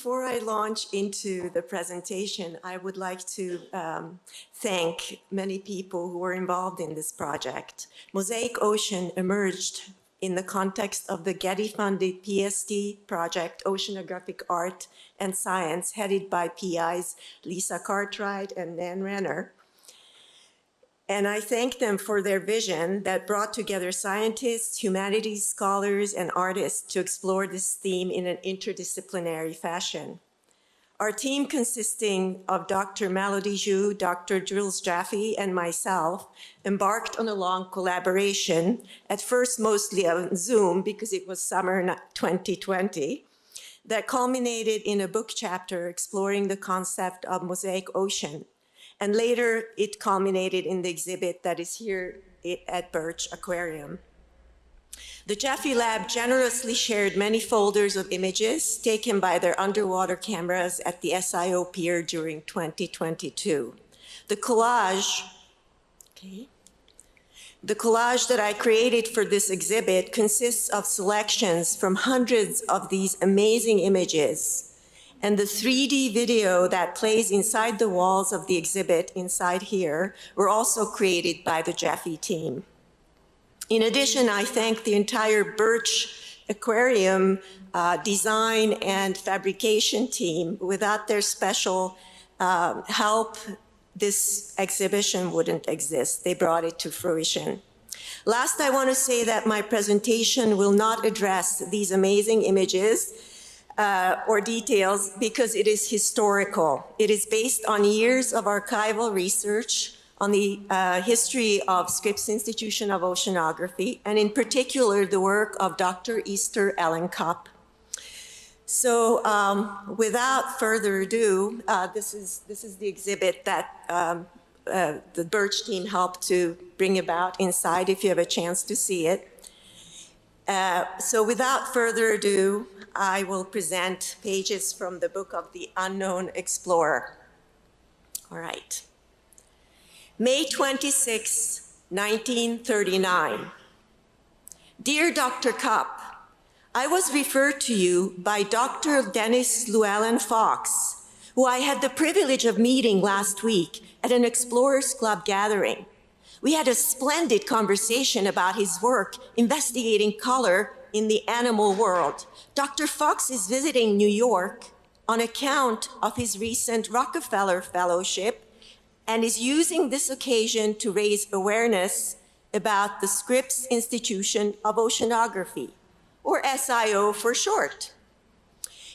before I launch into the presentation, I would like to thank many people who were involved in this project. Mosaic Ocean emerged in the context of the Getty-funded Ph.D. project, Oceanographic Art and Science, headed by PIs Lisa Cartwright and Nan Renner. And I thank them for their vision that brought together scientists, humanities scholars, and artists to explore this theme in an interdisciplinary fashion. Our team, consisting of Dr. Melody Zhu, Dr. Jules Jaffe, and myself, embarked on a long collaboration, at first mostly on Zoom because it was summer 2020, that culminated in a book chapter exploring the concept of Mosaic Ocean. And later, it culminated in the exhibit that is here at Birch Aquarium. The Jaffe Lab generously shared many folders of images taken by their underwater cameras at the SIO Pier during 2022. The collage that I created for this exhibit consists of selections from hundreds of these amazing images. And the 3D video that plays inside the walls of the exhibit inside here were also created by the Jaffe team. In addition, I thank the entire Birch Aquarium design and fabrication team. Without their special help, this exhibition wouldn't exist. They brought it to fruition. Last, I want to say that my presentation will not address these amazing images or details because it is historical. It is based on years of archival research on the history of Scripps Institution of Oceanography, and in particular, the work of Dr. Easter Ellen Cupp. So without further ado, this is the exhibit that the Birch team helped to bring about inside, if you have a chance to see it. So without further ado, I will present pages from the book of the Unknown Explorer. All right. May 26, 1939. Dear Dr. Cupp, I was referred to you by Dr. Dennis Llewellyn Fox, who I had the privilege of meeting last week at an Explorers Club gathering. We had a splendid conversation about his work investigating color in the animal world. Dr. Fox is visiting New York on account of his recent Rockefeller Fellowship and is using this occasion to raise awareness about the Scripps Institution of Oceanography, or SIO for short.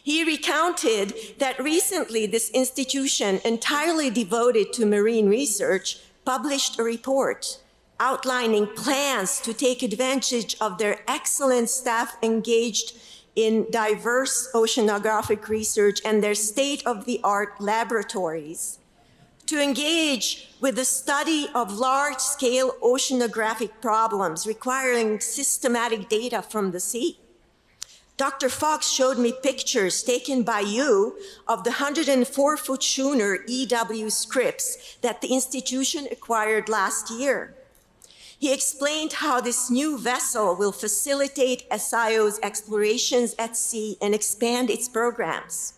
He recounted that recently this institution, entirely devoted to marine research, published a report outlining plans to take advantage of their excellent staff engaged in diverse oceanographic research and their state-of-the-art laboratories to engage with the study of large-scale oceanographic problems requiring systematic data from the sea. Dr. Fox showed me pictures taken by you of the 104-foot schooner E.W. Scripps that the institution acquired last year. He explained how this new vessel will facilitate SIO's explorations at sea and expand its programs.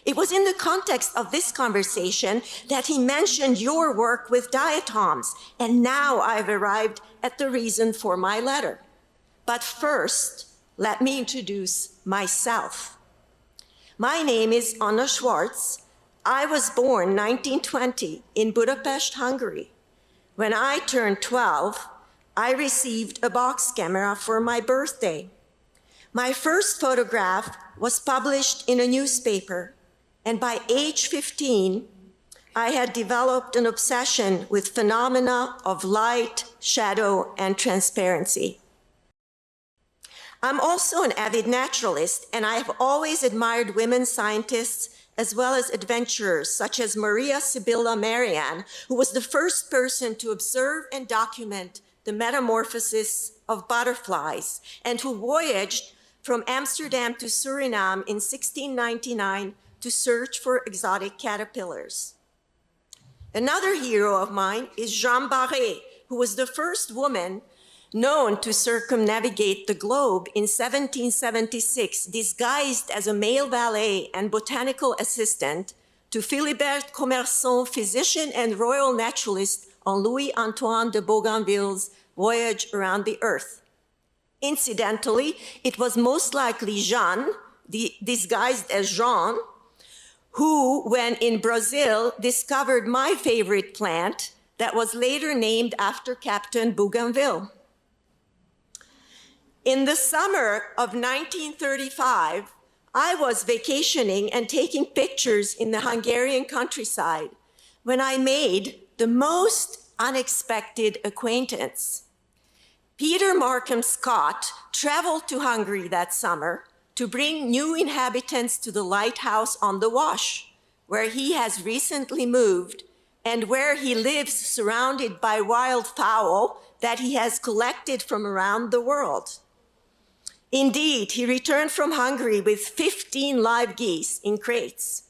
It was in the context of this conversation that he mentioned your work with diatoms, and now I've arrived at the reason for my letter. But first, let me introduce myself. My name is Anna Schwartz. I was born 1920 in Budapest, Hungary. When I turned 12, I received a box camera for my birthday. My first photograph was published in a newspaper, and by age 15, I had developed an obsession with phenomena of light, shadow, and transparency. I'm also an avid naturalist, and I have always admired women scientists as well as adventurers such as Maria Sibylla Merian, who was the first person to observe and document the metamorphosis of butterflies and who voyaged from Amsterdam to Suriname in 1699 to search for exotic caterpillars. Another hero of mine is Jeanne Barré, who was the first woman known to circumnavigate the globe in 1776, disguised as a male valet and botanical assistant to Philibert Commerson, physician and royal naturalist on Louis-Antoine de Bougainville's voyage around the Earth. Incidentally, it was most likely Jean, disguised as Jean, who, when in Brazil, discovered my favorite plant that was later named after Captain Bougainville. In the summer of 1935, I was vacationing and taking pictures in the Hungarian countryside when I made the most unexpected acquaintance. Peter Markham Scott traveled to Hungary that summer to bring new inhabitants to the lighthouse on the Wash, where he has recently moved and where he lives surrounded by wildfowl that he has collected from around the world. Indeed, he returned from Hungary with 15 live geese in crates.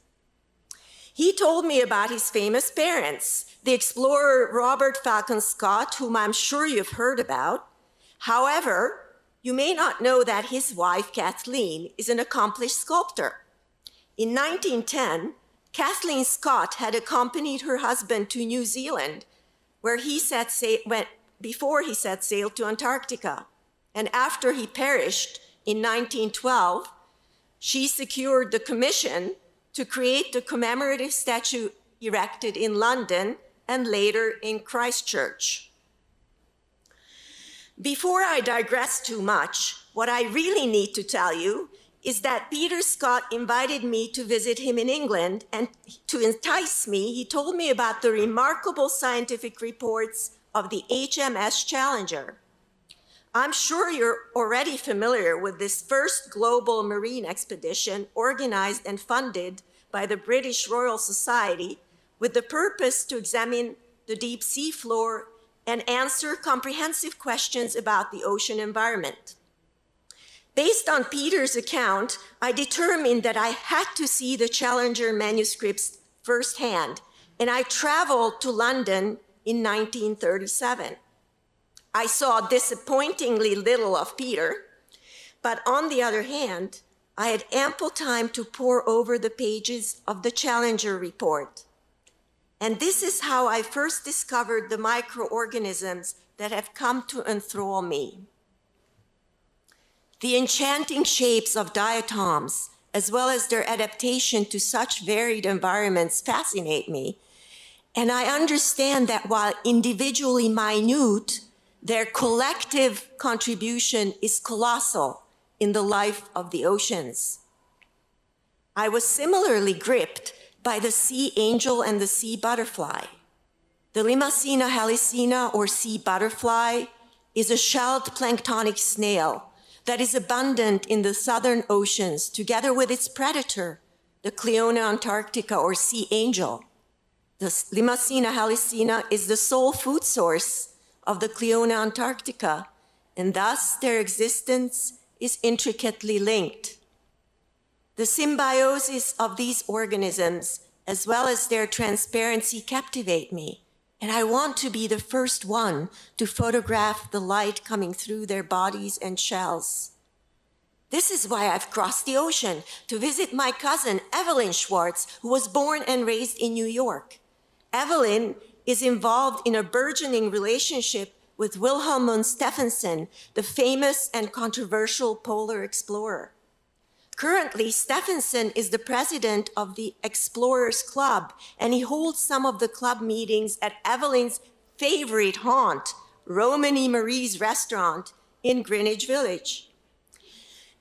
He told me about his famous parents, the explorer Robert Falcon Scott, whom I'm sure you've heard about. However, you may not know that his wife, Kathleen, is an accomplished sculptor. In 1910, Kathleen Scott had accompanied her husband to New Zealand, where before he set sail to Antarctica. And after he perished in 1912, she secured the commission to create the commemorative statue erected in London and later in Christchurch. Before I digress too much, what I really need to tell you is that Peter Scott invited me to visit him in England, and to entice me, he told me about the remarkable scientific reports of the HMS Challenger. I'm sure you're already familiar with this first global marine expedition organized and funded by the British Royal Society with the purpose to examine the deep sea floor and answer comprehensive questions about the ocean environment. Based on Peter's account, I determined that I had to see the Challenger manuscripts firsthand, and I traveled to London in 1937. I saw disappointingly little of Peter, but on the other hand, I had ample time to pore over the pages of the Challenger report. And this is how I first discovered the microorganisms that have come to enthrall me. The enchanting shapes of diatoms, as well as their adaptation to such varied environments, fascinate me. And I understand that while individually minute, their collective contribution is colossal in the life of the oceans. I was similarly gripped by the sea angel and the sea butterfly. The Limacina halicina, or sea butterfly, is a shelled planktonic snail that is abundant in the southern oceans, together with its predator, the Cleona antarctica, or sea angel. The Limacina halicina is the sole food source of the Cleona antarctica, and thus their existence is intricately linked. The symbiosis of these organisms, as well as their transparency, captivate me, and I want to be the first one to photograph the light coming through their bodies and shells. This is why I've crossed the ocean to visit my cousin, Evelyn Schwartz, who was born and raised in New York. Evelyn is involved in a burgeoning relationship with Wilhelm Stephenson, the famous and controversial polar explorer. Currently, Stephenson is the president of the Explorers Club, and he holds some of the club meetings at Evelyn's favorite haunt, Romany Marie's restaurant in Greenwich Village.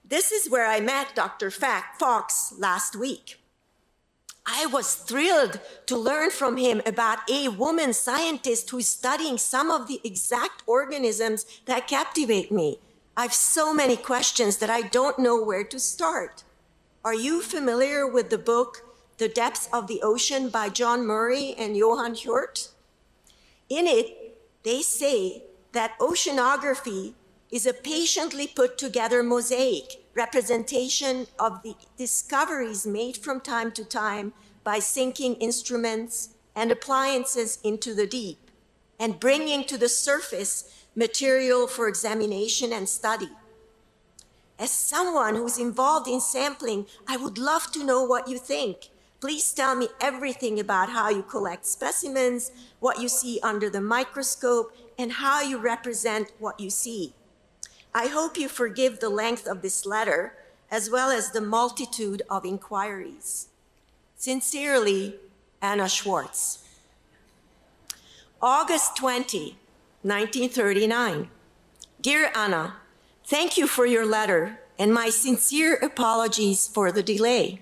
This is where I met Dr. Fox last week. I was thrilled to learn from him about a woman scientist who's studying some of the exact organisms that captivate me. I have so many questions that I don't know where to start. Are you familiar with the book, The Depths of the Ocean by John Murray and Johann Hjort? In it, they say that oceanography is a patiently put together mosaic representation of the discoveries made from time to time by sinking instruments and appliances into the deep and bringing to the surface material for examination and study. As someone who's involved in sampling, I would love to know what you think. Please tell me everything about how you collect specimens, what you see under the microscope, and how you represent what you see. I hope you forgive the length of this letter, as well as the multitude of inquiries. Sincerely, Anna Schwartz. August 20, 1939. Dear Anna, thank you for your letter and my sincere apologies for the delay.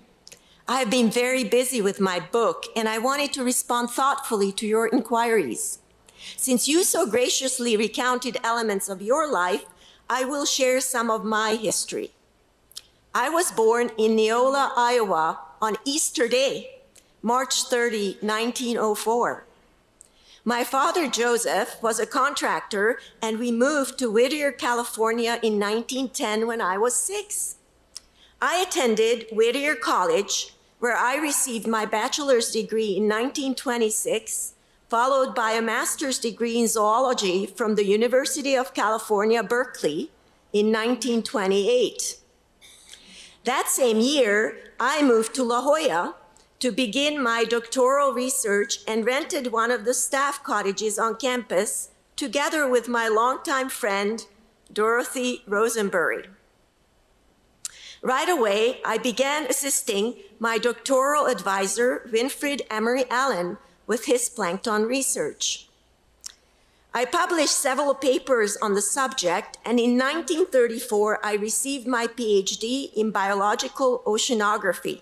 I have been very busy with my book and I wanted to respond thoughtfully to your inquiries. Since you so graciously recounted elements of your life, I will share some of my history. I was born in Neola, Iowa on Easter Day, March 30, 1904. My father, Joseph, was a contractor, and we moved to Whittier, California in 1910 when I was 6. I attended Whittier College, where I received my bachelor's degree in 1926, followed by a master's degree in zoology from the University of California, Berkeley in 1928. That same year, I moved to La Jolla to begin my doctoral research and rented one of the staff cottages on campus together with my longtime friend, Dorothy Rosenberry. Right away, I began assisting my doctoral advisor, Winfried Emery Allen, with his plankton research. I published several papers on the subject, and in 1934, I received my Ph.D. in biological oceanography.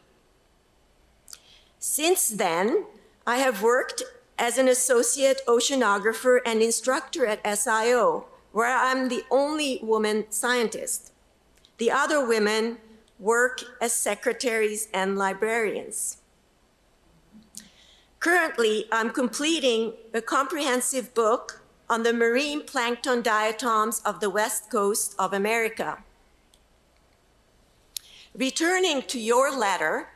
Since then, I have worked as an associate oceanographer and instructor at SIO, where I'm the only woman scientist. The other women work as secretaries and librarians. Currently, I'm completing a comprehensive book on the marine plankton diatoms of the west coast of America. Returning to your letter,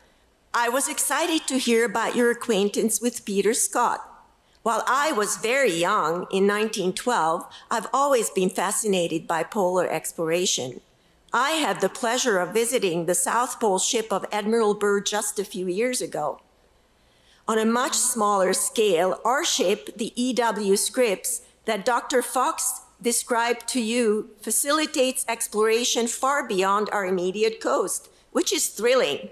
I was excited to hear about your acquaintance with Peter Scott. While I was very young in 1912, I've always been fascinated by polar exploration. I had the pleasure of visiting the South Pole ship of Admiral Byrd just a few years ago. On a much smaller scale, our ship, the E.W. Scripps, that Dr. Fox described to you, facilitates exploration far beyond our immediate coast, which is thrilling.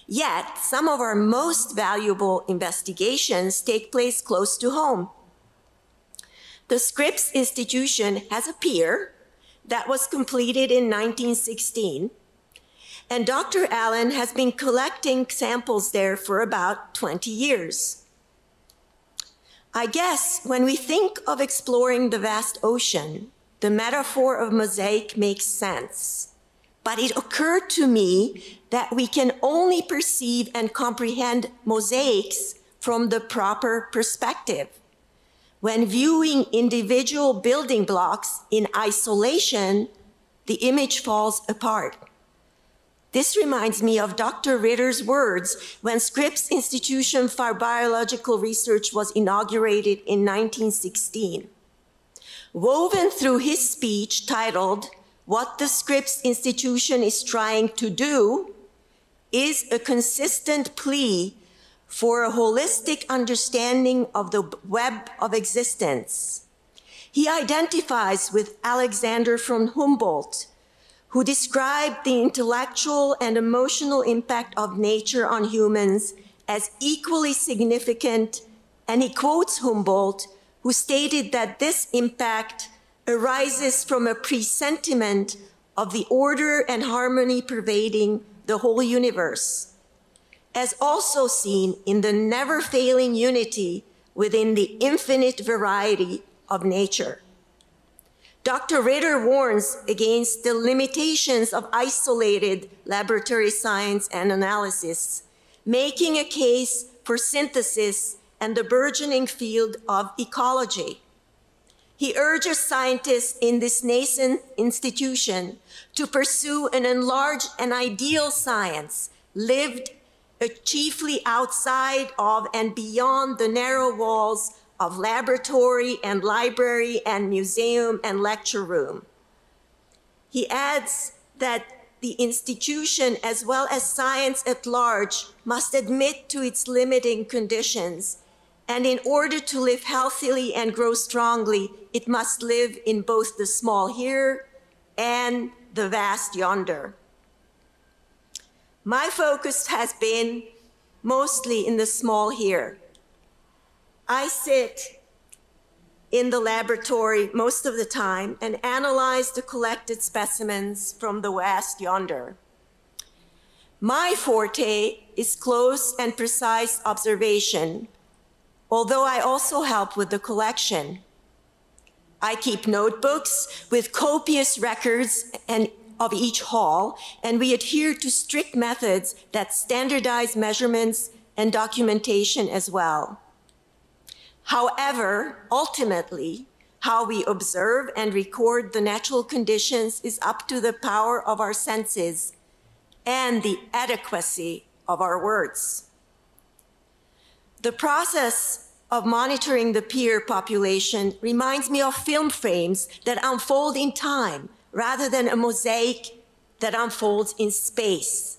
Yet, some of our most valuable investigations take place close to home. The Scripps Institution has a pier that was completed in 1916, and Dr. Allen has been collecting samples there for about 20 years. I guess when we think of exploring the vast ocean, the metaphor of mosaic makes sense. But it occurred to me that we can only perceive and comprehend mosaics from the proper perspective. When viewing individual building blocks in isolation, the image falls apart. This reminds me of Dr. Ritter's words when Scripps Institution for Biological Research was inaugurated in 1916. Woven through his speech titled, "What the Scripps Institution is Trying to Do," is a consistent plea for a holistic understanding of the web of existence. He identifies with Alexander von Humboldt, who described the intellectual and emotional impact of nature on humans as equally significant, and he quotes Humboldt, who stated that this impact arises from a presentiment of the order and harmony pervading the whole universe, as also seen in the never-failing unity within the infinite variety of nature. Dr. Ritter warns against the limitations of isolated laboratory science and analysis, making a case for synthesis and the burgeoning field of ecology. He urges scientists in this nascent institution to pursue an enlarged and ideal science, lived chiefly outside of and beyond the narrow walls of laboratory and library and museum and lecture room. He adds that the institution, as well as science at large, must admit to its limiting conditions, and in order to live healthily and grow strongly, it must live in both the small here and the vast yonder. My focus has been mostly in the small here. I sit in the laboratory most of the time and analyze the collected specimens from the vast yonder. My forte is close and precise observation, although I also help with the collection. I keep notebooks with copious records of each haul, and we adhere to strict methods that standardize measurements and documentation as well. However, ultimately, how we observe and record the natural conditions is up to the power of our senses and the adequacy of our words. The process of monitoring the pier population reminds me of film frames that unfold in time rather than a mosaic that unfolds in space.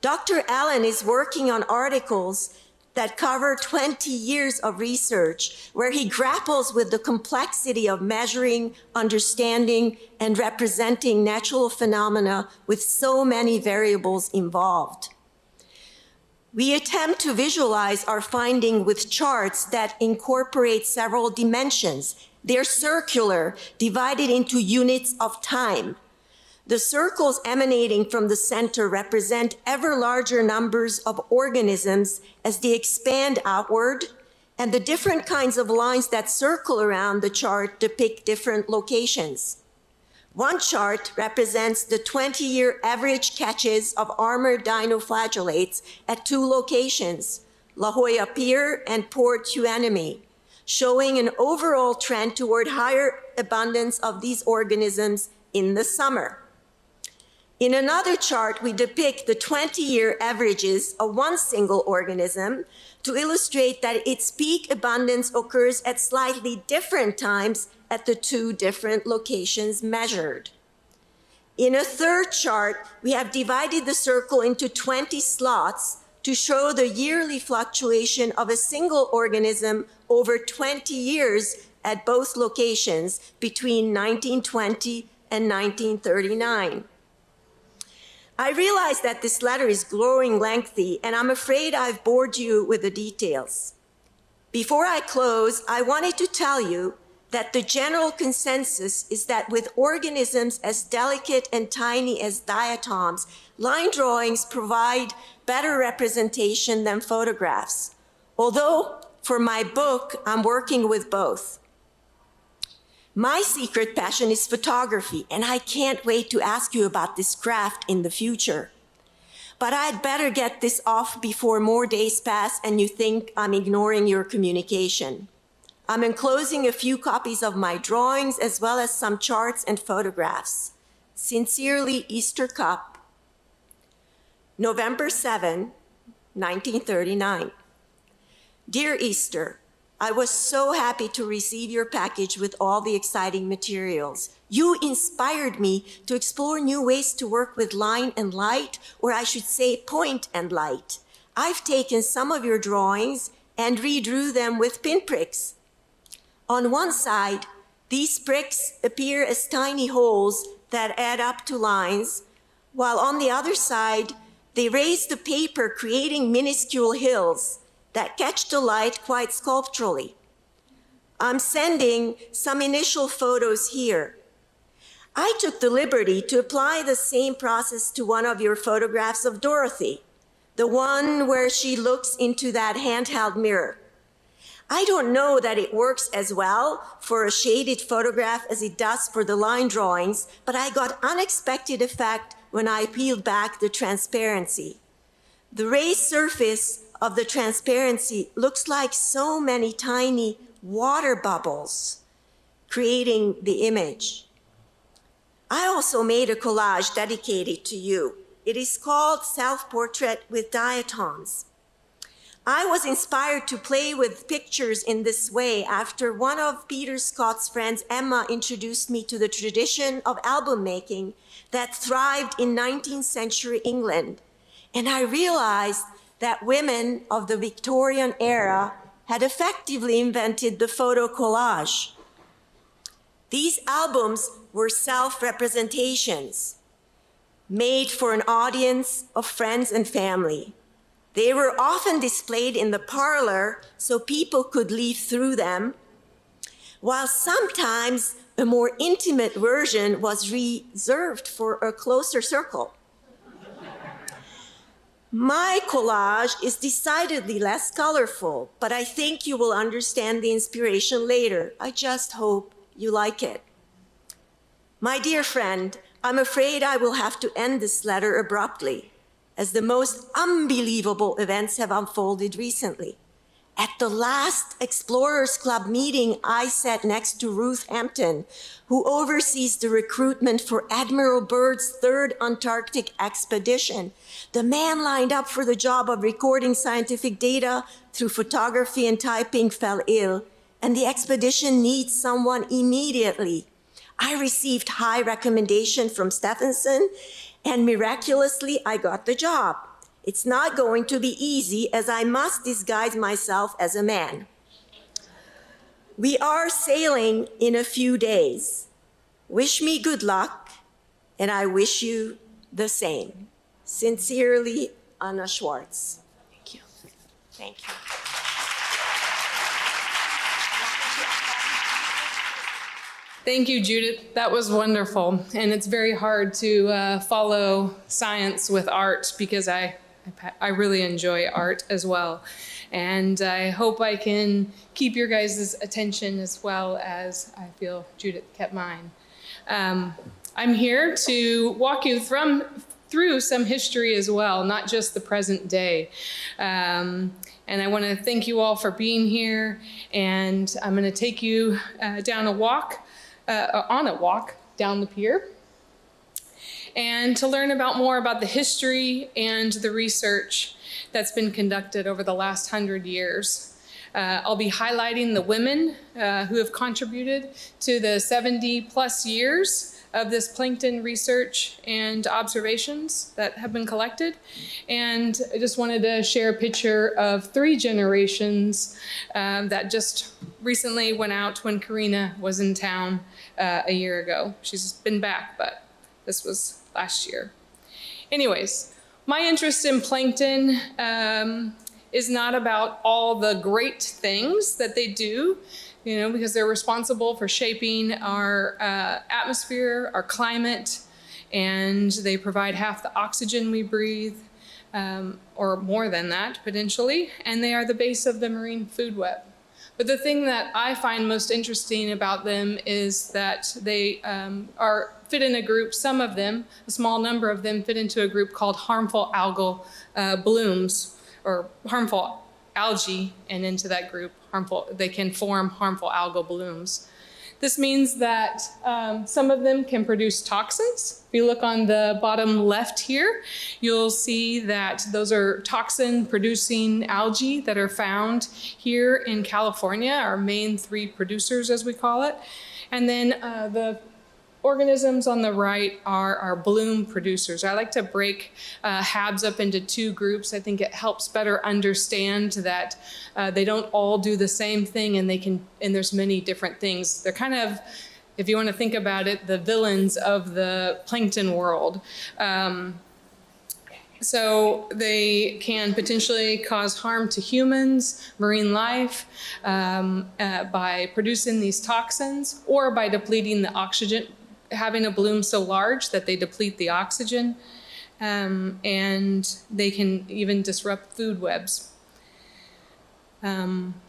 Dr. Allen is working on articles that cover 20 years of research, where he grapples with the complexity of measuring, understanding, and representing natural phenomena with so many variables involved. We attempt to visualize our finding with charts that incorporate several dimensions. They're circular, divided into units of time. The circles emanating from the center represent ever larger numbers of organisms as they expand outward, and the different kinds of lines that circle around the chart depict different locations. One chart represents the 20-year average catches of armored dinoflagellates at two locations, La Jolla Pier and Port Hueneme, showing an overall trend toward higher abundance of these organisms in the summer. In another chart, we depict the 20-year averages of one single organism to illustrate that its peak abundance occurs at slightly different times at the two different locations measured. In a third chart, we have divided the circle into 20 slots to show the yearly fluctuation of a single organism over 20 years at both locations between 1920 and 1939. I realize that this letter is growing lengthy, and I'm afraid I've bored you with the details. Before I close, I wanted to tell you that the general consensus is that with organisms as delicate and tiny as diatoms, line drawings provide better representation than photographs. Although for my book, I'm working with both. My secret passion is photography, and I can't wait to ask you about this craft in the future. But I'd better get this off before more days pass and you think I'm ignoring your communication. I'm enclosing a few copies of my drawings as well as some charts and photographs. Sincerely, Easter Cupp, November 7, 1939. Dear Easter, I was so happy to receive your package with all the exciting materials. You inspired me to explore new ways to work with line and light, or I should say point and light. I've taken some of your drawings and redrew them with pinpricks. On one side, these pricks appear as tiny holes that add up to lines, while on the other side, they raise the paper, creating minuscule hills that catch the light quite sculpturally. I'm sending some initial photos here. I took the liberty to apply the same process to one of your photographs of Dorothy, the one where she looks into that handheld mirror. I don't know that it works as well for a shaded photograph as it does for the line drawings, but I got unexpected effect when I peeled back the transparency. The raised surface of the transparency looks like so many tiny water bubbles, creating the image. I also made a collage dedicated to you. It is called Self-Portrait with Diatoms. I was inspired to play with pictures in this way after one of Peter Scott's friends, Emma, introduced me to the tradition of album making that thrived in 19th century England. And I realized that women of the Victorian era had effectively invented the photo collage. These albums were self-representations made for an audience of friends and family. They were often displayed in the parlor so people could leaf through them, while sometimes a more intimate version was reserved for a closer circle. My collage is decidedly less colorful, but I think you will understand the inspiration later. I just hope you like it. My dear friend, I'm afraid I will have to end this letter abruptly, as the most unbelievable events have unfolded recently. At the last Explorers Club meeting, I sat next to Ruth Hampton, who oversees the recruitment for Admiral Byrd's third Antarctic expedition. The man lined up for the job of recording scientific data through photography and typing fell ill, and the expedition needs someone immediately. I received high recommendation from Stephenson, and miraculously, I got the job. It's not going to be easy, as I must disguise myself as a man. We are sailing in a few days. Wish me good luck, and I wish you the same. Sincerely, Anna Schwartz. Thank you. Thank you. Thank you, Judith. That was wonderful. And it's very hard to follow science with art because I really enjoy art as well. And I hope I can keep your guys' attention as well as I feel Judith kept mine. I'm here to walk you through some history as well, not just the present day. And I want to thank you all for being here. And I'm going to take you on a walk down the pier, and to learn more about the history and the research that's been conducted over the last 100 years. I'll be highlighting the women who have contributed to the 70+ years of this plankton research and observations that have been collected. And I just wanted to share a picture of 3 generations that just recently went out when Karina was in town a year ago. She's been back, but this was last year. Anyways, my interest in plankton is not about all the great things that they do, because they're responsible for shaping our atmosphere, our climate, and they provide half the oxygen we breathe, or more than that, potentially, and they are the base of the marine food web. But the thing that I find most interesting about them is that they fit in a group, some of them, a small number of them fit into a group called harmful algal blooms, or harmful algae, and into that group, they can form harmful algal blooms. This means that some of them can produce toxins. If you look on the bottom left here, you'll see that those are toxin-producing algae that are found here in California, our main 3 producers, as we call it. And then the organisms on the right are our bloom producers. I like to break HABs up into 2 groups. I think it helps better understand that they don't all do the same thing, and there's many different things. They're kind of, if you want to think about it, the villains of the plankton world. So they can potentially cause harm to humans, marine life, by producing these toxins, or by depleting the oxygen, having a bloom so large that they deplete the oxygen, and they can even disrupt food webs. Another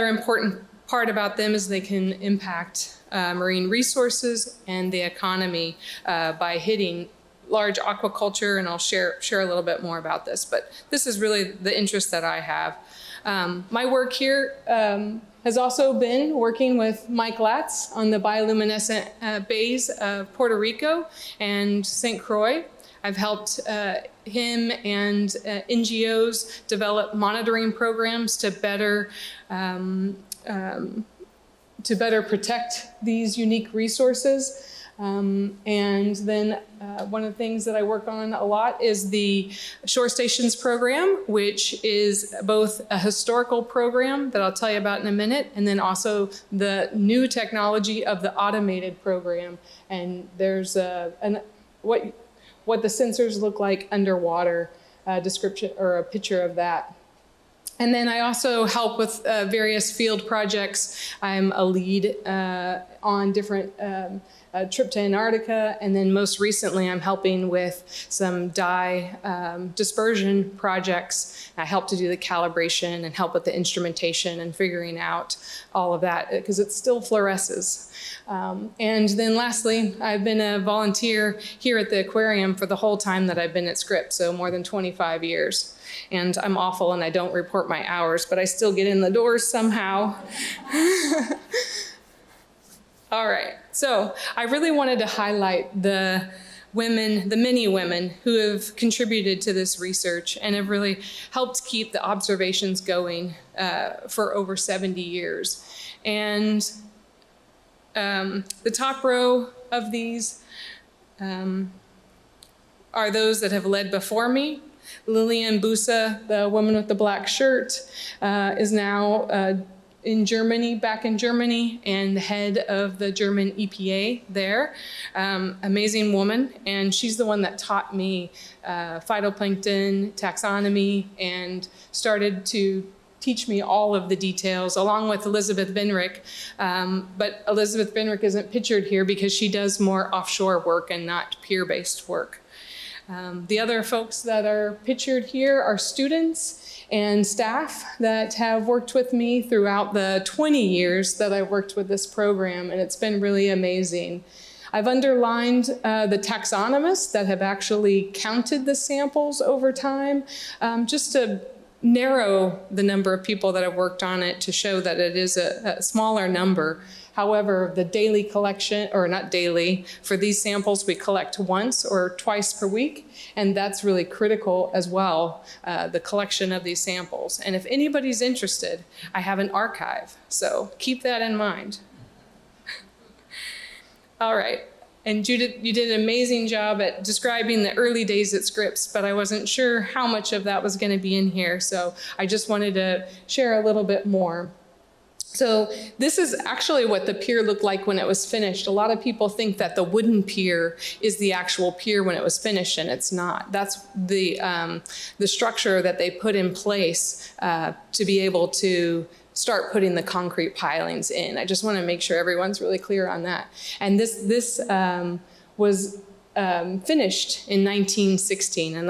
important part about them is they can impact marine resources and the economy by hitting large aquaculture, and I'll share a little bit more about this, but this is really the interest that I have. My work here has also been working with Mike Latz on the bioluminescent bays of Puerto Rico and St. Croix. I've helped him and NGOs develop monitoring programs to better protect these unique resources. And then one of the things that I work on a lot is the Shore Stations program, which is both a historical program that I'll tell you about in a minute, and then also the new technology of the automated program. And there's what the sensors look like underwater, description or a picture of that. And then I also help with various field projects. I'm a lead on different trip to Antarctica, and then most recently I'm helping with some dye dispersion projects. I help to do the calibration and help with the instrumentation and figuring out all of that because it still fluoresces. And then lastly, I've been a volunteer here at the aquarium for the whole time that I've been at Scripps, so more than 25 years. And I'm awful and I don't report my hours, but I still get in the doors somehow. All right, so I really wanted to highlight the women, the many women who have contributed to this research and have really helped keep the observations going for over 70 years. And the top row of these are those that have led before me. Lillian Busa, the woman with the black shirt, is now in Germany, back in Germany, and the head of the German EPA there. Amazing woman, and she's the one that taught me phytoplankton, taxonomy, and started to teach me all of the details, along with Elizabeth Benrick. But Elizabeth Benrick isn't pictured here because she does more offshore work and not pier-based work. The other folks that are pictured here are students and staff that have worked with me throughout the 20 years that I've worked with this program, and it's been really amazing. I've underlined the taxonomists that have actually counted the samples over time, just to narrow the number of people that have worked on it to show that it is a smaller number. However, the daily collection, or not daily, for these samples we collect once or twice per week, and that's really critical as well, the collection of these samples. And if anybody's interested, I have an archive, so keep that in mind. All right. And Judith, you did an amazing job at describing the early days at Scripps, but I wasn't sure how much of that was going to be in here, so I just wanted to share a little bit more. So this is actually what the pier looked like when it was finished. A lot of people think that the wooden pier is the actual pier when it was finished, and it's not. That's the structure that they put in place to be able to start putting the concrete pilings in. I just want to make sure everyone's really clear on that. And this was finished in 1916 and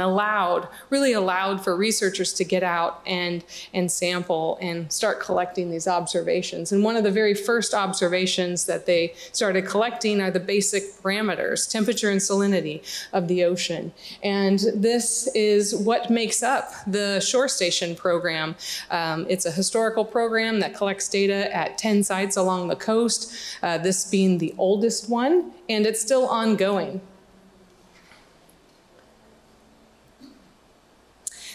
really allowed for researchers to get out and sample and start collecting these observations. And one of the very first observations that they started collecting are the basic parameters, temperature and salinity of the ocean. And this is what makes up the Shore Station program. It's a historical program that collects data at 10 sites along the coast, this being the oldest one, and it's still ongoing.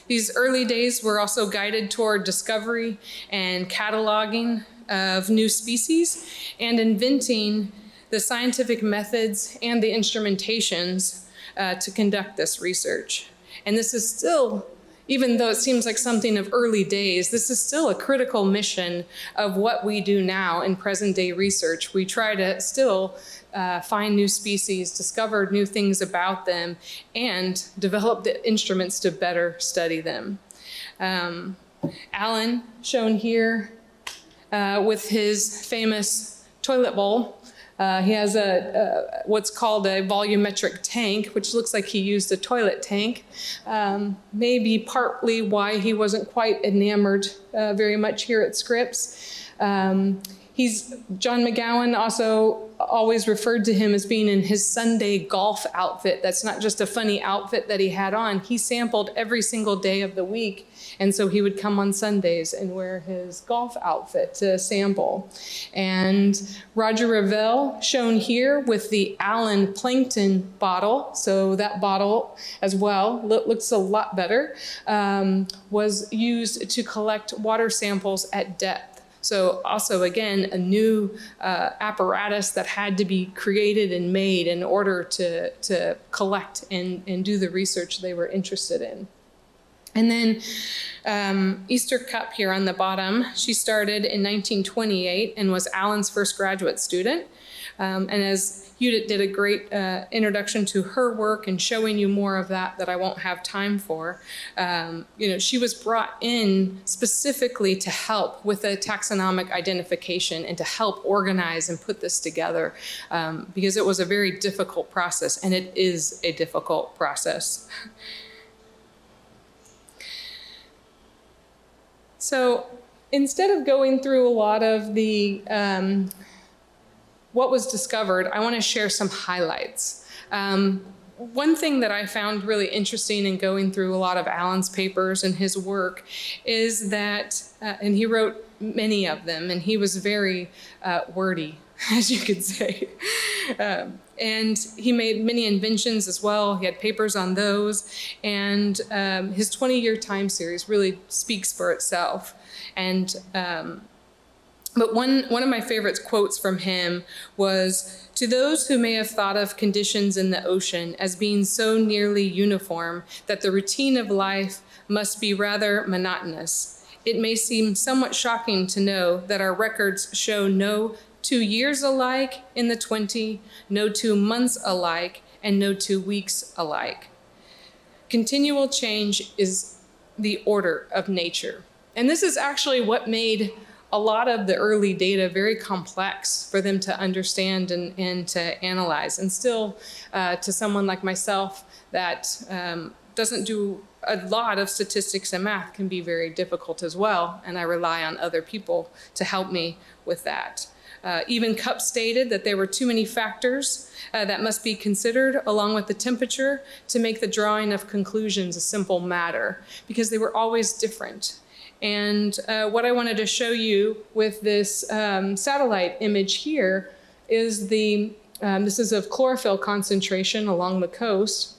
These early days were also guided toward discovery and cataloging of new species and inventing the scientific methods and the instrumentations to conduct this research. And this is still, even though it seems like something of early days, this is still a critical mission of what we do now in present day research. We try to still find new species, discover new things about them, and develop the instruments to better study them. Alan, shown here with his famous toilet bowl. He has what's called a volumetric tank, which looks like he used a toilet tank. Maybe partly why he wasn't quite enamored very much here at Scripps. John McGowan also always referred to him as being in his Sunday golf outfit. That's not just a funny outfit that he had on. He sampled every single day of the week. And so he would come on Sundays and wear his golf outfit to sample. And Roger Revelle, shown here with the Allen Plankton bottle, so that bottle as well looks a lot better, was used to collect water samples at depth. So also, again, a new apparatus that had to be created and made in order to collect and do the research they were interested in. And then Easter Cupp here on the bottom, she started in 1928 and was Allen's first graduate student. And as Judit did a great introduction to her work and showing you more of that I won't have time for, she was brought in specifically to help with the taxonomic identification and to help organize and put this together because it was a very difficult process, and it is a difficult process. So instead of going through a lot of the what was discovered, I want to share some highlights. One thing that I found really interesting in going through a lot of Allen's papers and his work is that, and he wrote many of them, and he was very wordy, as you could say. And he made many inventions as well. He had papers on those. And his 20-year time series really speaks for itself. And but one of my favorite quotes from him was, "To those who may have thought of conditions in the ocean as being so nearly uniform that the routine of life must be rather monotonous, it may seem somewhat shocking to know that our records show no 2 years alike in the 20, no 2 months alike, and no 2 weeks alike. Continual change is the order of nature." And this is actually what made a lot of the early data very complex for them to understand and to analyze. And still, to someone like myself that doesn't do a lot of statistics and math, can be very difficult as well. And I rely on other people to help me with that. Even Cupp stated that there were too many factors that must be considered along with the temperature to make the drawing of conclusions a simple matter, because they were always different. And what I wanted to show you with this satellite image here is this is of chlorophyll concentration along the coast.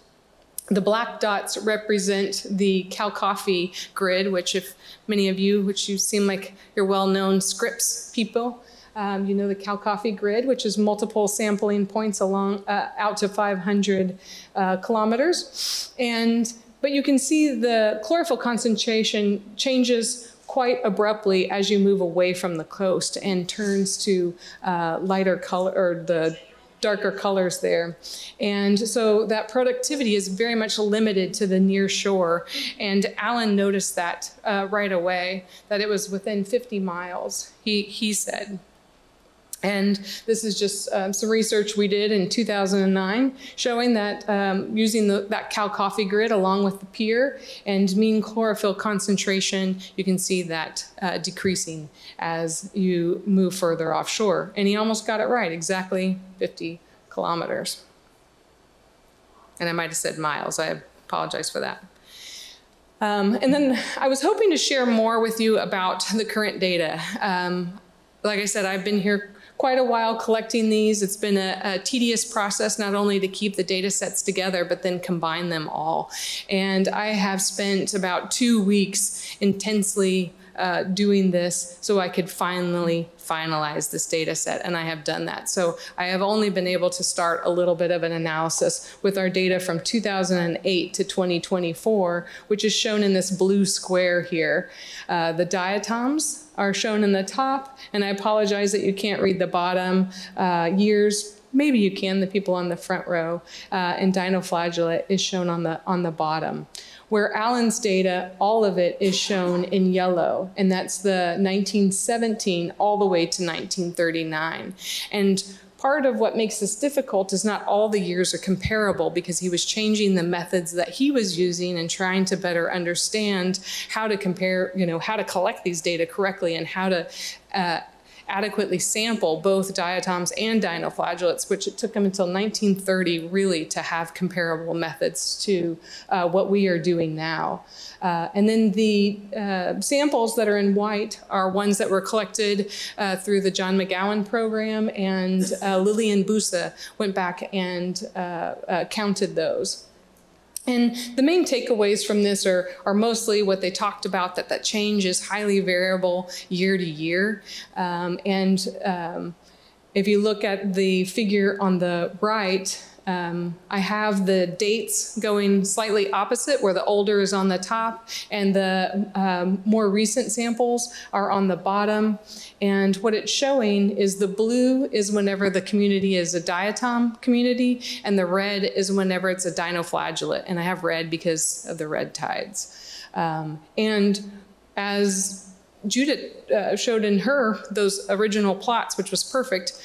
The black dots represent the Cal Coffee grid, which if many of you, which you seem like you're well-known Scripps people, you know the Cal Coffee grid, which is multiple sampling points along out to 500 kilometers. But you can see the chlorophyll concentration changes quite abruptly as you move away from the coast and turns to lighter color, or the darker colors there. And so that productivity is very much limited to the near shore. And Allen noticed that right away, that it was within 50 miles, he said. And this is just some research we did in 2009 showing that using that Cal Coffee grid along with the pier and mean chlorophyll concentration, you can see that decreasing as you move further offshore. And he almost got it right, exactly 50 kilometers. And I might have said miles, I apologize for that. And then I was hoping to share more with you about the current data. Like I said, I've been here quite a while collecting these. It's been a tedious process, not only to keep the data sets together, but then combine them all. And I have spent about 2 weeks intensely doing this so I could finally finalize this data set, and I have done that. So I have only been able to start a little bit of an analysis with our data from 2008 to 2024, which is shown in this blue square here. The diatoms are shown in the top, and I apologize that you can't read the bottom years. Maybe you can, the people on the front row, and dinoflagellate is shown on the bottom. Where Allen's data, all of it is shown in yellow, and that's the 1917 all the way to 1939. And part of what makes this difficult is not all the years are comparable, because he was changing the methods that he was using and trying to better understand how to compare, how to collect these data correctly and how to adequately sample both diatoms and dinoflagellates, which it took them until 1930 really to have comparable methods to what we are doing now. And then the samples that are in white are ones that were collected through the John McGowan program, and Lillian Busa went back and counted those. And the main takeaways from this are mostly what they talked about, that change is highly variable year to year. If you look at the figure on the right, I have the dates going slightly opposite, where the older is on the top and the more recent samples are on the bottom. And what it's showing is the blue is whenever the community is a diatom community, and the red is whenever it's a dinoflagellate. And I have red because of the red tides. And as Judit showed in those original plots, which was perfect,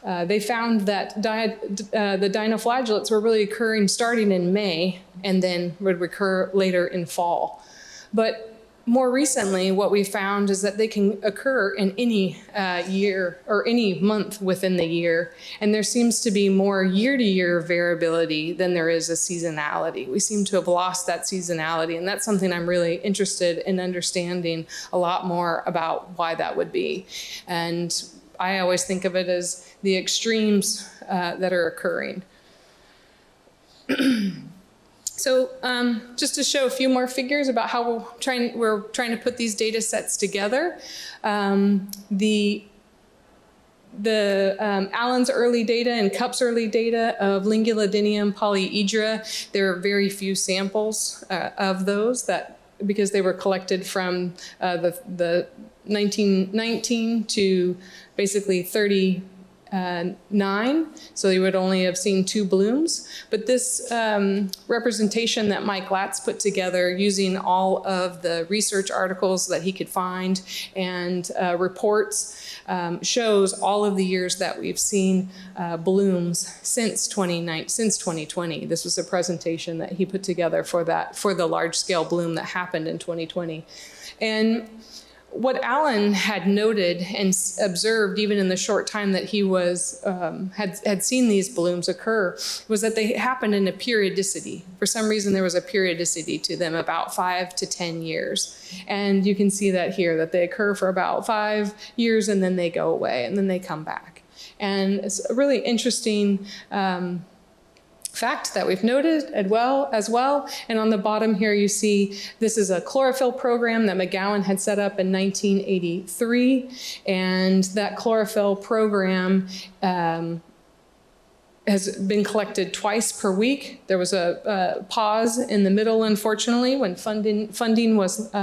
they found that the dinoflagellates were really occurring starting in May and then would recur later in fall. But more recently, what we found is that they can occur in any year or any month within the year. And there seems to be more year-to-year variability than there is a seasonality. We seem to have lost that seasonality, and that's something I'm really interested in understanding a lot more about why that would be. And I always think of it as the extremes that are occurring. So just to show a few more figures about how we're trying to put these data sets together. Allen's early data and Cupp's early data of Lingulodinium polyedra, there are very few samples of those because they were collected from the 1919 to basically 39, so you would only have seen 2 blooms. But this representation that Mike Latz put together using all of the research articles that he could find and reports shows all of the years that we've seen blooms since 2020. This was a presentation that he put together for the large-scale bloom that happened in 2020. And what Allen had noted and observed, even in the short time that he was had seen these blooms occur, was that they happened in a periodicity. For some reason, there was a periodicity to them, about 5 to 10 years. And you can see that here, that they occur for about 5 years, and then they go away, and then they come back. And it's a really interesting fact that we've noted as well. And on the bottom here, you see this is a chlorophyll program that McGowan had set up in 1983. And that chlorophyll program has been collected twice per week. There was a pause in the middle, unfortunately, when funding was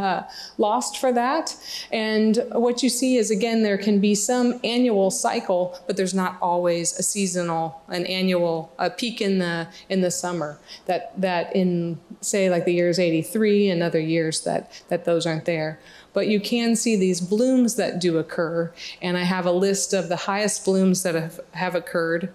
lost for that. And what you see is, again, there can be some annual cycle, but there's not always an annual peak in the summer. That in, say, like the years 83 and other years that those aren't there. But you can see these blooms that do occur, and I have a list of the highest blooms that have occurred,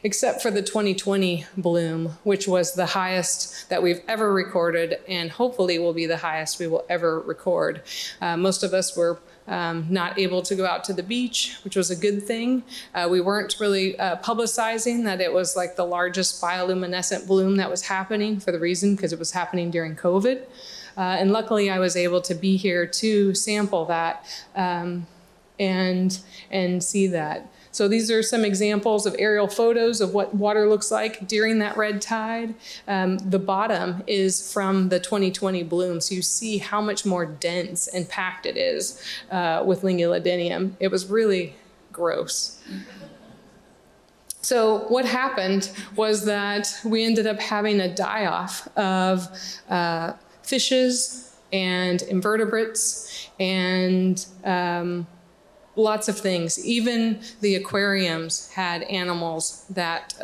except for the 2020 bloom, which was the highest that we've ever recorded, and hopefully will be the highest we will ever record. Most of us were not able to go out to the beach, which was a good thing. We weren't really publicizing that it was like the largest bioluminescent bloom that was happening for the reason because it was happening during COVID. And luckily I was able to be here to sample that and see that. So these are some examples of aerial photos of what water looks like during that red tide. The bottom is from the 2020 bloom, so you see how much more dense and packed it is with Lingulodinium. It was really gross. So what happened was that we ended up having a die-off of fishes and invertebrates and lots of things. Even the aquariums had animals that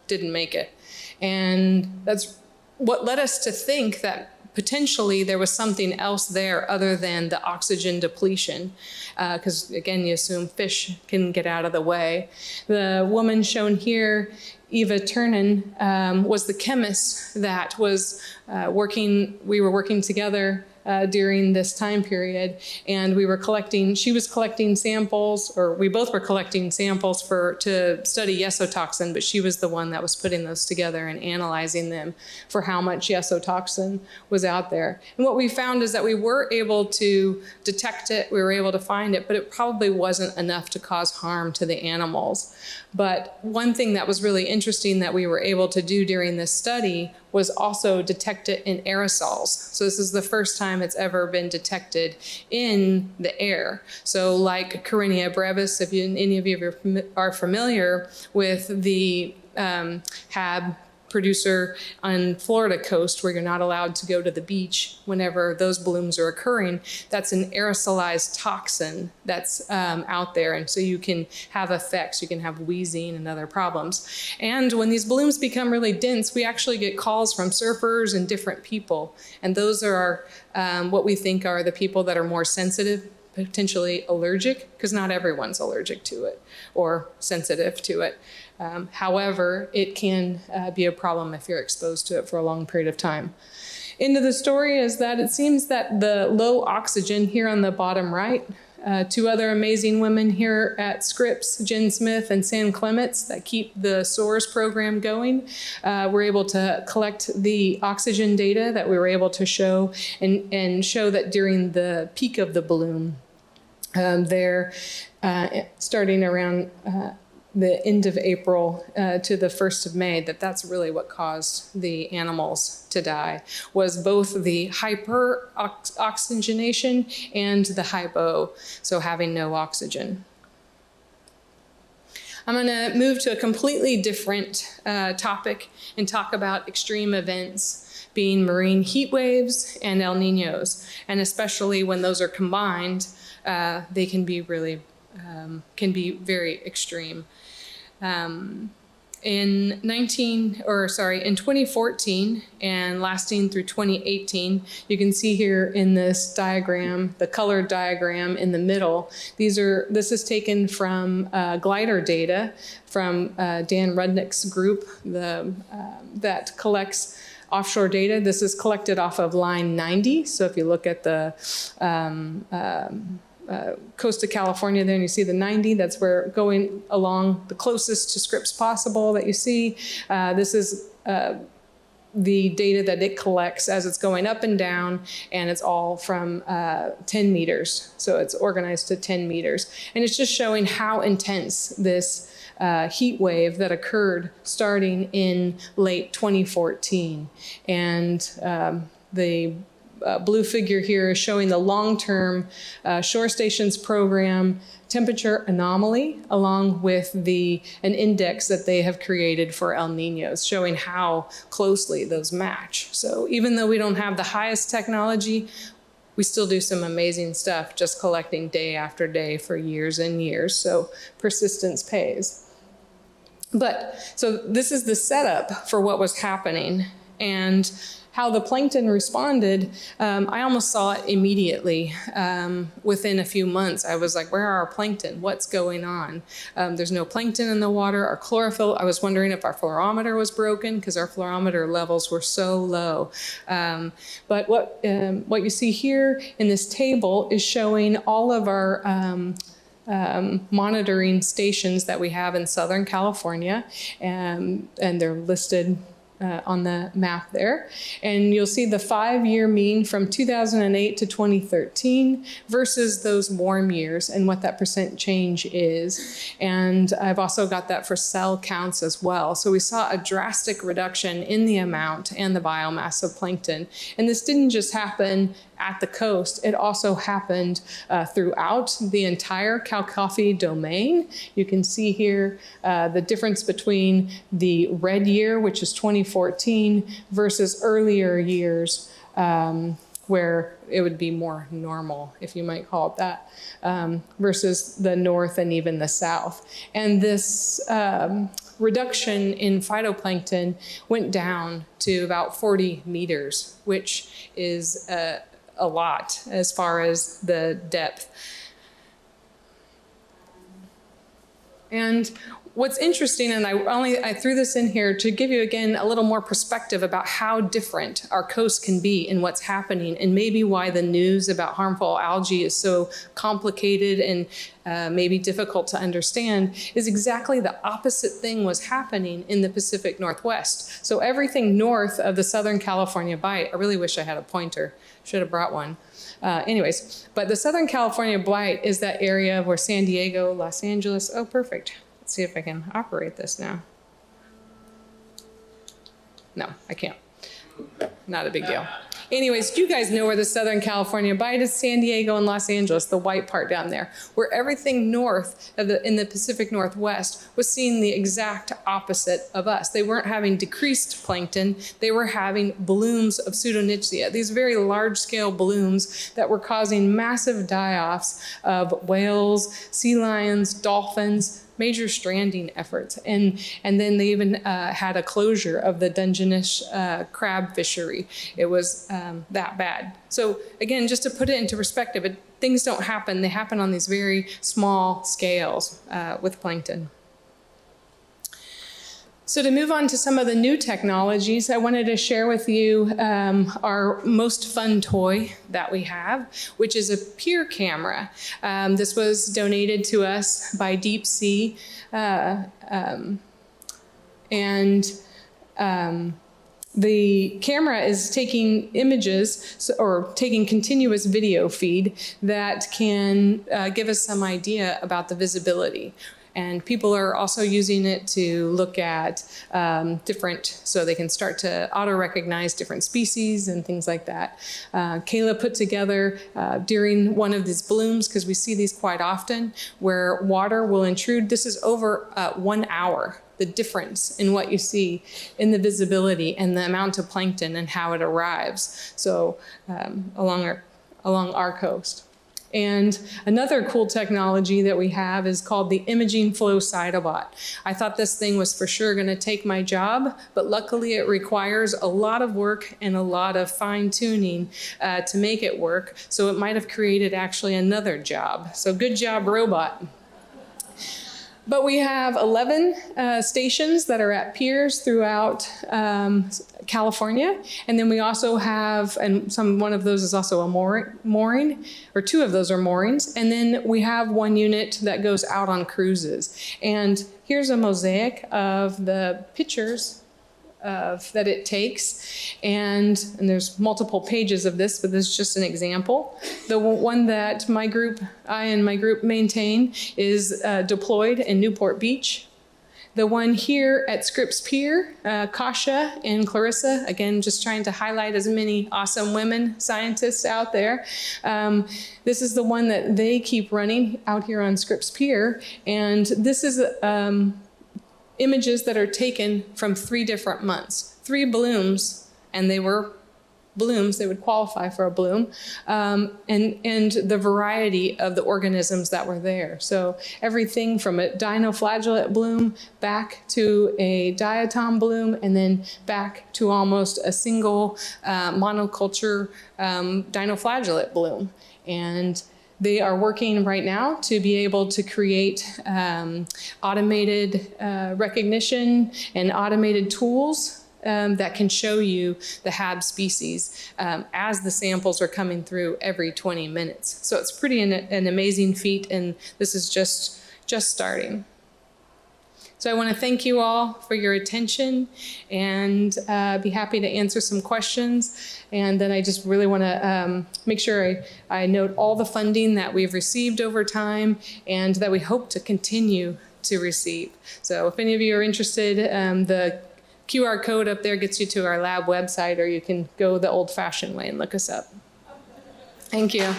didn't make it. And that's what led us to think that potentially there was something else there other than the oxygen depletion. Because again, you assume fish can get out of the way. The woman shown here, Eva Turnen, was the chemist that was we were working together during this time period. And she was collecting samples, or we both were collecting samples to study yesotoxin, but she was the one that was putting those together and analyzing them for how much yesotoxin was out there. And what we found is that we were able to detect it, we were able to find it, but it probably wasn't enough to cause harm to the animals. But one thing that was really interesting that we were able to do during this study was also detect it in aerosols. So this is the first time it's ever been detected in the air. So like Carenia brevis, if any of you are familiar with the HAB producer on Florida coast where you're not allowed to go to the beach whenever those blooms are occurring, that's an aerosolized toxin that's out there. And so you can have effects, you can have wheezing and other problems. And when these blooms become really dense, we actually get calls from surfers and different people. And those are what we think are the people that are more sensitive, potentially allergic, because not everyone's allergic to it or sensitive to it. However, it can be a problem if you're exposed to it for a long period of time. End of the story is that it seems that the low oxygen here on the bottom right, two other amazing women here at Scripps, Jen Smith and Sam Clements, that keep the SOARS program going, were able to collect the oxygen data that we were able to show and show that during the peak of the bloom, there, starting around the end of April to the 1st of May, that's really what caused the animals to die, was both the hyperoxygenation and the hypo, so having no oxygen. I'm going to move to a completely different topic and talk about extreme events, being marine heat waves and El Niños, and especially when those are combined, they can be really very extreme. In 2014 and lasting through 2018, you can see here in this diagram, the colored diagram in the middle, this is taken from glider data from Dan Rudnick's group that collects offshore data. This is collected off of line 90. So if you look at the coast of California there and you see the 90, that's where going along the closest to Scripps possible that you see. This is the data that it collects as it's going up and down, and it's all from 10 meters. So it's organized to 10 meters. And it's just showing how intense this heat wave that occurred starting in late 2014. And the blue figure here is showing the long-term shore stations program temperature anomaly along with an index that they have created for El Niños, showing how closely those match. So even though we don't have the highest technology, we still do some amazing stuff just collecting day after day for years and years. So persistence pays. So this is the setup for what was happening. And how the plankton responded, I almost saw it immediately. Within a few months, I was like, where are our plankton? What's going on? There's no plankton in the water. Our chlorophyll, I was wondering if our fluorometer was broken because our fluorometer levels were so low. But what you see here in this table is showing all of our monitoring stations that we have in Southern California, and they're listed on the map there. And you'll see the 5-year mean from 2008 to 2013 versus those warm years and what that percent change is. And I've also got that for cell counts as well. So we saw a drastic reduction in the amount and the biomass of plankton. And this didn't just happen at the coast, it also happened throughout the entire Cal-Coffee domain. You can see here the difference between the red year, which is 2014, versus earlier years where it would be more normal, if you might call it that, versus the north and even the south. And this reduction in phytoplankton went down to about 40 meters, which is a lot as far as the depth. And what's interesting, and I threw this in here to give you again a little more perspective about how different our coast can be and what's happening, and maybe why the news about harmful algae is so complicated and maybe difficult to understand, is exactly the opposite thing was happening in the Pacific Northwest. So everything north of the Southern California Bight, I really wish I had a pointer, should have brought one. Anyways, but the Southern California Bight is that area where San Diego, Los Angeles, oh, perfect. Let's see if I can operate this now. No, I can't. Not a big deal. Anyways, you guys know where the Southern California Bight is, San Diego and Los Angeles, the white part down there, where everything north of in the Pacific Northwest was seeing the exact opposite of us. They weren't having decreased plankton, they were having blooms of pseudonychia, these very large-scale blooms that were causing massive die-offs of whales, sea lions, dolphins, major stranding efforts. And then they even had a closure of the Dungeness crab fishery. It was that bad. So again, just to put it into perspective, things don't happen. They happen on these very small scales with plankton. So to move on to some of the new technologies, I wanted to share with you our most fun toy that we have, which is a pier camera. This was donated to us by Deep Sea, the camera is taking images or taking continuous video feed that can give us some idea about the visibility. And people are also using it to look at so they can start to auto-recognize different species and things like that. Kayla put together during one of these blooms, because we see these quite often, where water will intrude. This is over 1 hour, the difference in what you see in the visibility and the amount of plankton and how it arrives. So along our coast. And another cool technology that we have is called the Imaging Flow Cytobot. I thought this thing was for sure going to take my job, but luckily it requires a lot of work and a lot of fine-tuning to make it work. So it might have created actually another job. So good job, robot. But we have 11 stations that are at piers throughout California. And then we also have, one of those is also a mooring, or 2 of those are moorings. And then we have 1 unit that goes out on cruises. And here's a mosaic of the pictures that it takes. And there's multiple pages of this, but this is just an example. The one that I and my group maintain is deployed in Newport Beach. The one here at Scripps Pier, Kasha and Clarissa, again, just trying to highlight as many awesome women scientists out there. This is the one that they keep running out here on Scripps Pier. And this is images that are taken from 3 different months, 3 blooms, and they were blooms, they would qualify for a bloom, and the variety of the organisms that were there. So everything from a dinoflagellate bloom back to a diatom bloom, and then back to almost a single monoculture dinoflagellate bloom. And they are working right now to be able to create automated recognition and automated tools that can show you the HAB species as the samples are coming through every 20 minutes. So it's pretty an amazing feat, and this is just starting. So I want to thank you all for your attention, and be happy to answer some questions. And then I just really want to make sure I note all the funding that we've received over time and that we hope to continue to receive. So if any of you are interested, the QR code up there gets you to our lab website, or you can go the old-fashioned way and look us up. Thank you.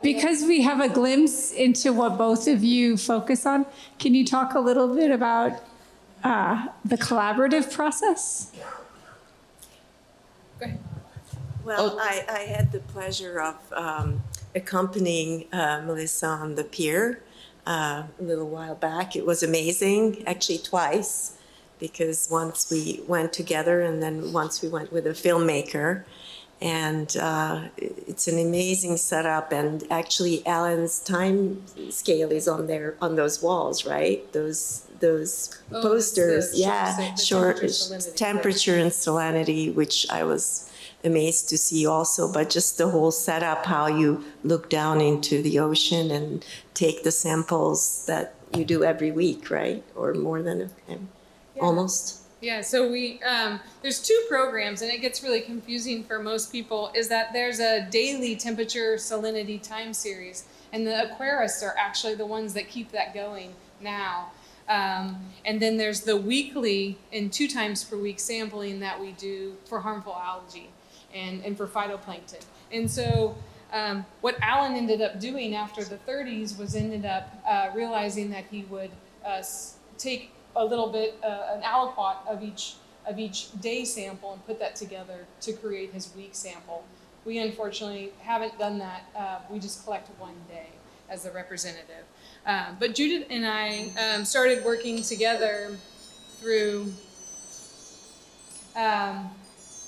Because we have a glimpse into what both of you focus on, can you talk a little bit about the collaborative process? Go ahead. Well, I had the pleasure of accompanying Melissa on the pier a little while back. It was amazing, actually twice, because once we went together and then once we went with a filmmaker. And it's an amazing setup. And actually, Alan's time scale is on there on those walls, right? Those posters, yeah, short temperature and salinity, which I was amazed to see also. But just the whole setup, how you look down into the ocean and take the samples that you do every week, right? Or more than almost. Yeah, so we there's two programs, and it gets really confusing for most people, is that there's a daily temperature salinity time series, and the aquarists are actually the ones that keep that going now. And then there's the weekly and 2 times per week sampling that we do for harmful algae and for phytoplankton. And so what Alan ended up doing after the 30s was ended up realizing that he would take a little bit, an aliquot of each day sample and put that together to create his week sample. We unfortunately haven't done that. We just collect one day as the representative. But Judit and I started working together through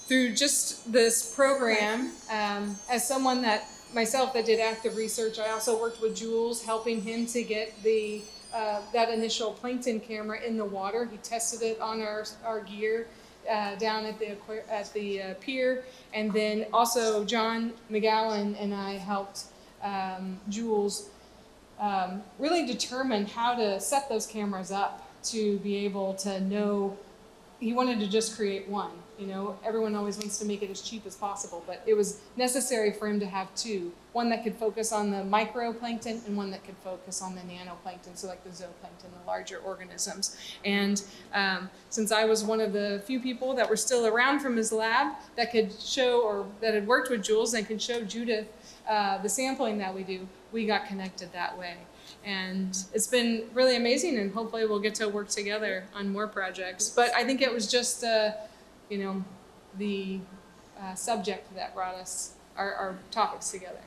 just this program. As someone that did active research, I also worked with Jules, helping him to get that initial plankton camera in the water. He tested it on our gear down at the pier, and then also John McGowan and I helped Jules really determine how to set those cameras up to be able to know. He wanted to just create one. You know, everyone always wants to make it as cheap as possible, but it was necessary for him to have 2. One that could focus on the microplankton and one that could focus on the nanoplankton, so like the zooplankton, the larger organisms. And since I was one of the few people that were still around from his lab that could show, or that had worked with Jules and could show Judith the sampling that we do, we got connected that way. And it's been really amazing, and hopefully we'll get to work together on more projects. But I think it was just, you know, the subject that brought us, our topics together.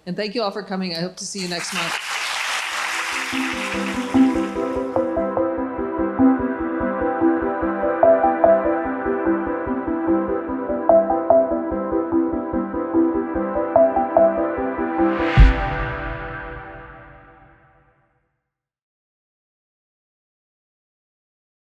And thank you all for coming. I hope to see you next month.